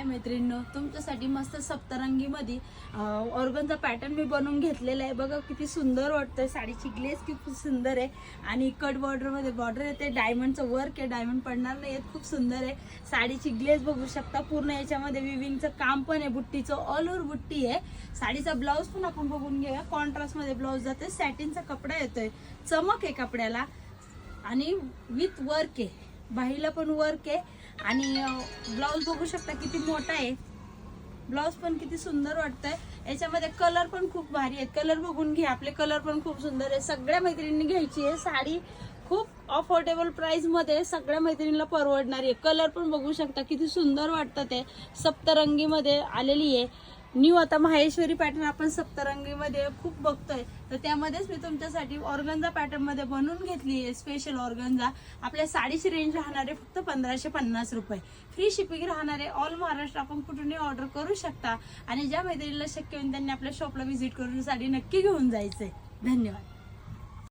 हाय मैत्रिणींनो, तुमच्यासाठी मस्त सप्तरंगी मध्ये ऑर्गनचा पॅटर्न मी बनवून घेतलेला आहे। बघा किती सुंदर वाटतंय, साडीची ग्लेज किती सुंदर आहे आणि कट बॉर्डर मध्ये बॉर्डर येते, डायमंडचं वर्क आहे, डायमंड पडणार नाही, खूप सुंदर आहे। साडीची ग्लेज बघू शकता, पूर्ण याच्यामध्ये विविंगचं काम पण आहे, बुट्टीचं ऑल ओव्हर बुट्टी आहे। साडीचा ब्लाऊज पण आपण बघून घेऊया, कॉन्ट्रास्ट मध्ये ब्लाऊज जाते, सॅटिनचा कपडा येतोय, चमक आहे कपड्याला आणि विथ वर्क आहे, बाहीला पण वर्क आहे आणि ब्लाऊज बघू शकता किती मोठा आहे, ब्लाऊज पण किती सुंदर वाटतंय। याच्यामध्ये कलर पण खूप भारी आहेत, कलर बघून घ्या, आपले कलर पण खूप सुंदर आहे। सगळ्या मैत्रिणींनी घ्यायची आहे साडी, खूप अफोर्डेबल प्राइस मध्ये सगळ्या मैत्रिणींना परवडणारी आहे। कलर पण बघू शकता किती सुंदर वाटतं, ते सप्तरंगी मध्ये आलेली आहे। न्यू आता माहेश्वरी पॅटर्न आपण सप्तरंगी मध्ये खूप बघतोय, तर त्यामध्येच मी तुमच्यासाठी ऑर्गन्झा पॅटर्न मध्ये बनवून घेतली आहे स्पेशल ऑर्गन्झा। आपल्या साडीची रेंज राहणार आहे फक्त 1550 रुपये, फ्री शिपिंग राहणार आहे, ऑल महाराष्ट्र आपण कुठूनही ऑर्डर करू शकता। आणि ज्या मैत्रिणीला शक्य होईल त्यांनी आपल्या शॉपला व्हिजिट करून साडी नक्की घेऊन जायचंय। धन्यवाद।